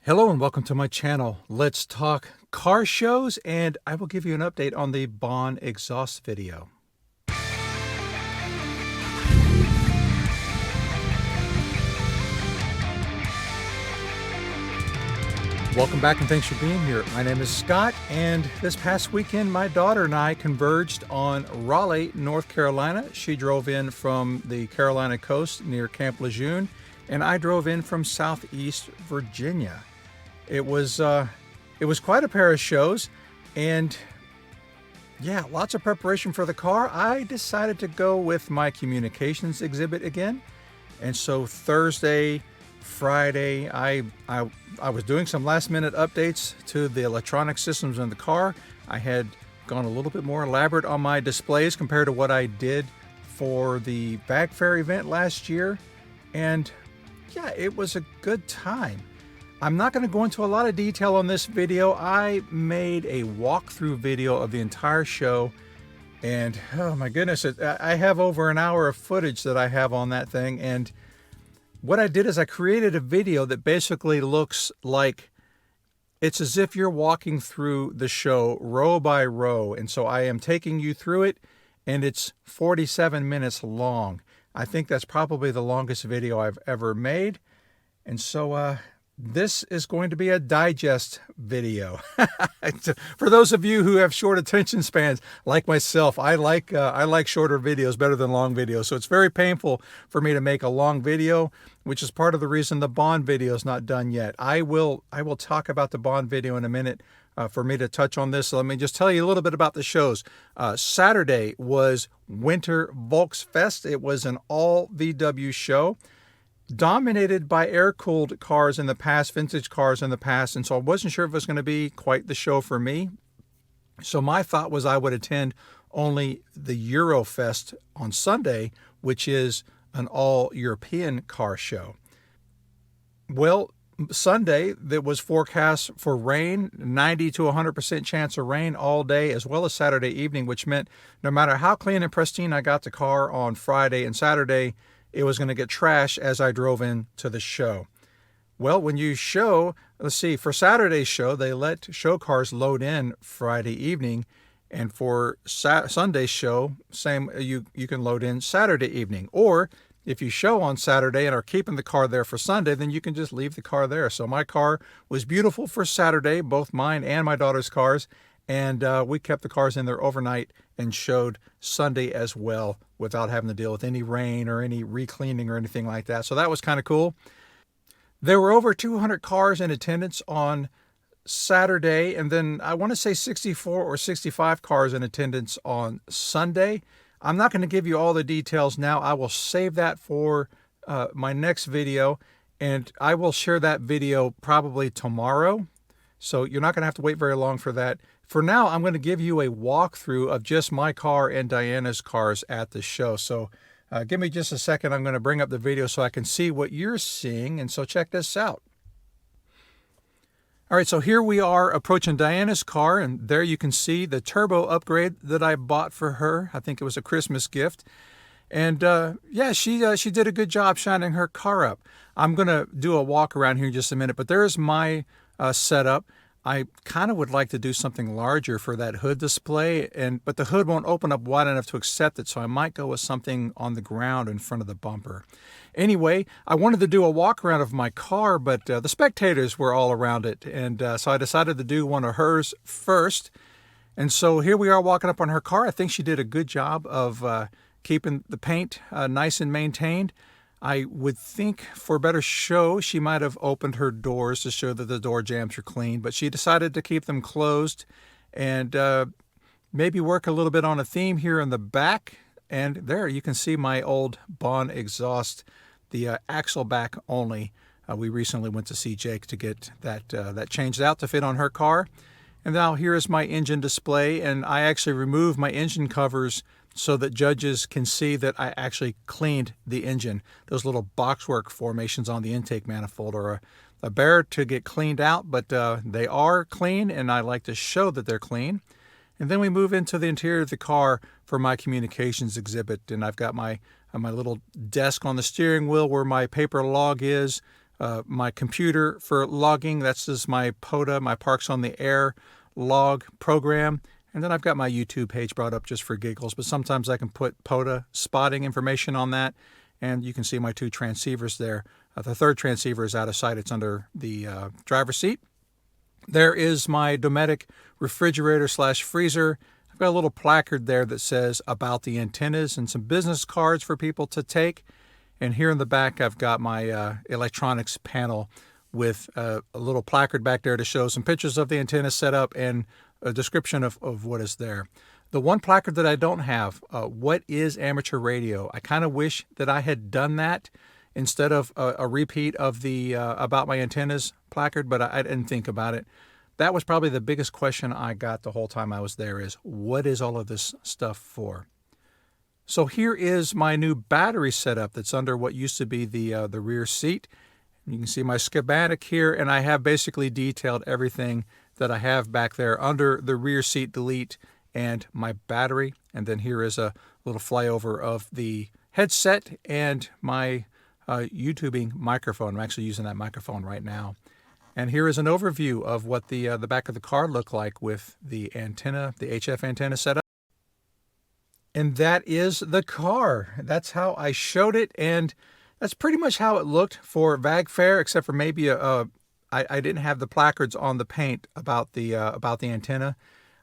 Hello and welcome to my channel. Let's talk car shows, and I will give you an update on the Baun exhaust video. Welcome back and thanks for being here. My name is Scott, and this past weekend my daughter and I converged on Raleigh, North Carolina. She drove in from the Carolina coast near Camp Lejeune, and I drove in from Southeast Virginia. It was quite a pair of shows, and yeah, lots of preparation for the car. I decided to go with my communications exhibit again, and so Thursday, Friday, I was doing some last-minute updates to the electronic systems in the car. I had gone a little bit more elaborate on my displays compared to what I did for the bag fair event last year, and yeah, it was a good time. I'm not going to go into a lot of detail on this video. I made a walkthrough video of the entire show, and oh my goodness, I have over an hour of footage that I have on that thing. And what I did is I created a video that basically looks like it's as if you're walking through the show row by row. And so I am taking you through it, and it's 47 minutes long. I think that's probably the longest video I've ever made. And so this is going to be a digest video. For those of you who have short attention spans, like myself, I like shorter videos better than long videos. So it's very painful for me to make a long video, which is part of the reason the Baun video is not done yet. I will talk about the Baun video in a minute for me to touch on this. So let me just tell you a little bit about the shows. Saturday was Winter Volksfest. It was an all VW show, dominated by air-cooled cars in the past, vintage cars in the past, and so I wasn't sure if it was going to be quite the show for me. So my thought was I would attend only the Eurofest on Sunday, which is an all-European car show. Well, Sunday, there was forecast for rain, 90 to 100% chance of rain all day, as well as Saturday evening, which meant no matter how clean and pristine I got the car on Friday and Saturday, it was going to get trashed as I drove into the show. Well, when you show, let's see, for Saturday's show, they let show cars load in Friday evening. And for Sunday's show, same, you can load in Saturday evening. Or if you show on Saturday and are keeping the car there for Sunday, then you can just leave the car there. So my car was beautiful for Saturday, both mine and my daughter's cars. And we kept the cars in there overnight and showed Sunday as well without having to deal with any rain or any re-cleaning or anything like that. So that was kind of cool. There were over 200 cars in attendance on Saturday, and then I want to say 64 or 65 cars in attendance on Sunday. I'm not going to give you all the details now. I will save that for my next video, and I will share that video probably tomorrow. So you're not going to have to wait very long for that. For now, I'm going to give you a walkthrough of just my car and Diana's cars at the show. So give me just a second. I'm going to bring up the video so I can see what you're seeing. And so check this out. All right, so here we are approaching Diana's car, and there you can see the turbo upgrade that I bought for her. I think it was a Christmas gift. And yeah, she did a good job shining her car up. I'm going to do a walk around here in just a minute, but there's my setup. I kind of would like to do something larger for that hood display, but the hood won't open up wide enough to accept it, so I might go with something on the ground in front of the bumper. Anyway, I wanted to do a walk around of my car, but the spectators were all around it, and so I decided to do one of hers first. And so here we are walking up on her car. I think she did a good job of keeping the paint nice and maintained. I would think for a better show, she might have opened her doors to show that the door jambs are clean, but she decided to keep them closed and maybe work a little bit on a theme here in the back. And there you can see my old Baun exhaust, the axle back only. We recently went to see Jake to get that changed out to fit on her car. And now here is my engine display, and I actually removed my engine covers so that judges can see that I actually cleaned the engine. Those little boxwork formations on the intake manifold are a bear to get cleaned out, but they are clean, and I like to show that they're clean. And then we move into the interior of the car for my communications exhibit, and I've got my little desk on the steering wheel where my paper log is. my computer for logging. That's just my POTA, my Parks on the Air log program. And then I've got my YouTube page brought up just for giggles, but sometimes I can put POTA spotting information on that, and you can see my 2 transceivers there. The third transceiver is out of sight. It's under the driver's seat. There is my Dometic refrigerator / freezer. I've got a little placard there that says about the antennas and some business cards for people to take. And here in the back, I've got my electronics panel with a little placard back there to show some pictures of the antenna setup and a description of what is there. The one placard that I don't have, what is amateur radio? I kind of wish that I had done that instead of a repeat of the about my antennas placard, but I didn't think about it. That was probably the biggest question I got the whole time I was there is, what is all of this stuff for? So here is my new battery setup that's under what used to be the rear seat. You can see my schematic here, and I have basically detailed everything that I have back there under the rear seat delete and my battery. And then here is a little flyover of the headset and my YouTubing microphone. I'm actually using that microphone right now. And here is an overview of what the back of the car looked like with the antenna, the HF antenna setup. And that is the car. That's how I showed it, and that's pretty much how it looked for VAG Fair, except for maybe I didn't have the placards on the paint about the antenna,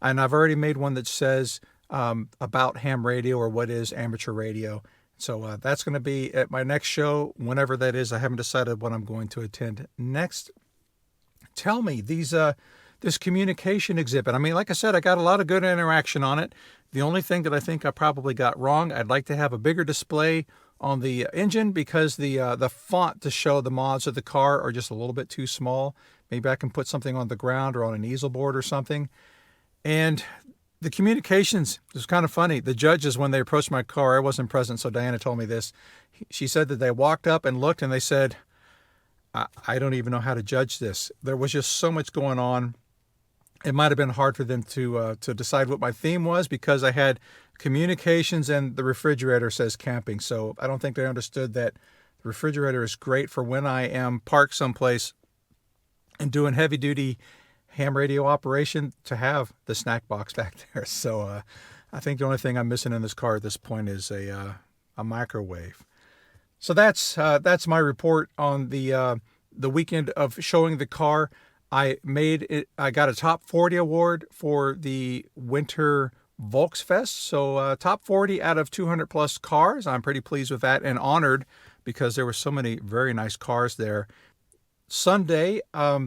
and I've already made one that says about ham radio or what is amateur radio. So that's going to be at my next show, whenever that is. I haven't decided what I'm going to attend next. Tell me, this communication exhibit. I mean, like I said, I got a lot of good interaction on it. The only thing that I think I probably got wrong, I'd like to have a bigger display on the engine because the font to show the mods of the car are just a little bit too small. Maybe I can put something on the ground or on an easel board or something. And the communications was kind of funny. The judges, when they approached my car, I wasn't present, so Diana told me this. She said that they walked up and looked and they said, I don't even know how to judge this. There was just so much going on. It might have been hard for them to decide what my theme was because I had communications and the refrigerator says camping. So I don't think they understood that the refrigerator is great for when I am parked someplace and doing heavy duty ham radio operation to have the snack box back there. So I think the only thing I'm missing in this car at this point is a microwave. So that's my report on the weekend of showing the car. I got a top 40 award for the winter Volksfest. So top 40 out of 200 plus cars. I'm pretty pleased with that and honored because there were so many very nice cars there. Sunday, a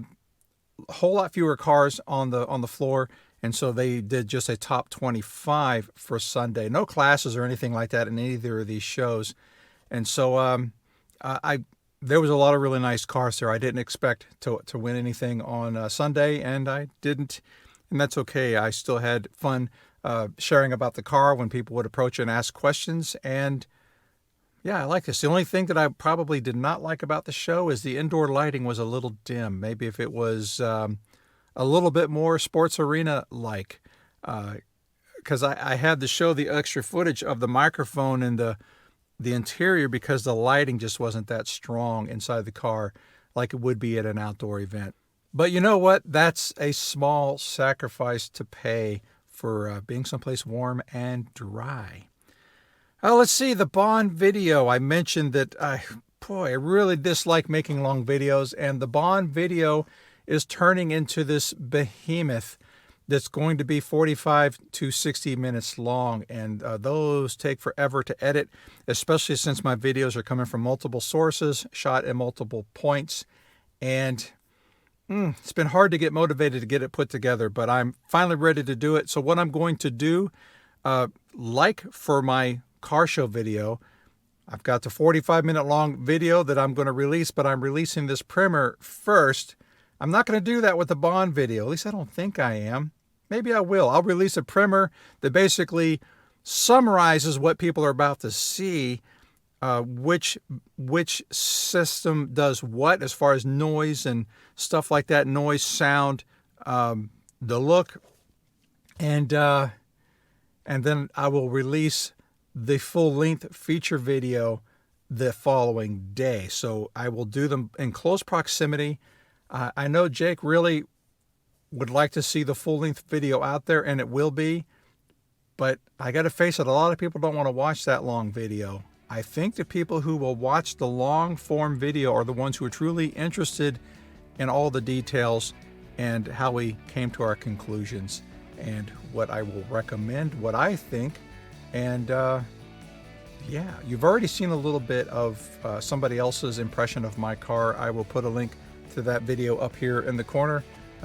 whole lot fewer cars on the floor. And so they did just a top 25 for Sunday. No classes or anything like that in either of these shows. And so there was a lot of really nice cars there. I didn't expect to win anything on Sunday, and I didn't, and that's okay. I still had fun sharing about the car when people would approach and ask questions, and yeah, I like this. The only thing that I probably did not like about the show is the indoor lighting was a little dim. Maybe if it was a little bit more sports arena-like, because I had to show the extra footage of the microphone and the interior because the lighting just wasn't that strong inside the car like it would be at an outdoor event. But you know what? That's a small sacrifice to pay for being someplace warm and dry. Let's see, the Baun video. I mentioned that I really dislike making long videos, and the Baun video is turning into this behemoth that's going to be 45 to 60 minutes long, and those take forever to edit, especially since my videos are coming from multiple sources, shot at multiple points, and it's been hard to get motivated to get it put together, but I'm finally ready to do it. So what I'm going to do, like for my car show video, I've got the 45-minute long video that I'm going to release, but I'm releasing this primer first. I'm not going to do that with the Baun video. At least I don't think I am. Maybe I will. I'll release a primer that basically summarizes what people are about to see, which system does what as far as noise and stuff like that, noise, sound, the look, and then I will release the full-length feature video the following day. So I will do them in close proximity. I know Jake really would like to see the full-length video out there, and it will be, but I got to face it, a lot of people don't want to watch that long video. I think the people who will watch the long-form video are the ones who are truly interested in all the details and how we came to our conclusions and what I will recommend, what I think. And yeah, you've already seen a little bit of somebody else's impression of my car. I will put a link to that video up here in the corner.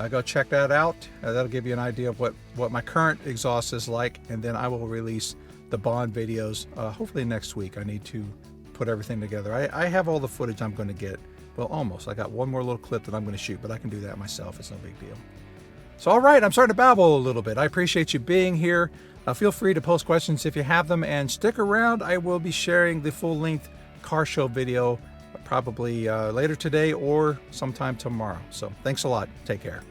Go check that out. That'll give you an idea of what my current exhaust is like, and then I will release the Baun videos hopefully next week. I need to put everything together. I have all the footage I'm going to get. Well, almost. I got one more little clip that I'm going to shoot, but I can do that myself. It's no big deal. So, all right, I'm starting to babble a little bit. I appreciate you being here. Feel free to post questions if you have them, and stick around. I will be sharing the full-length car show video probably later today or sometime tomorrow. So thanks a lot. Take care.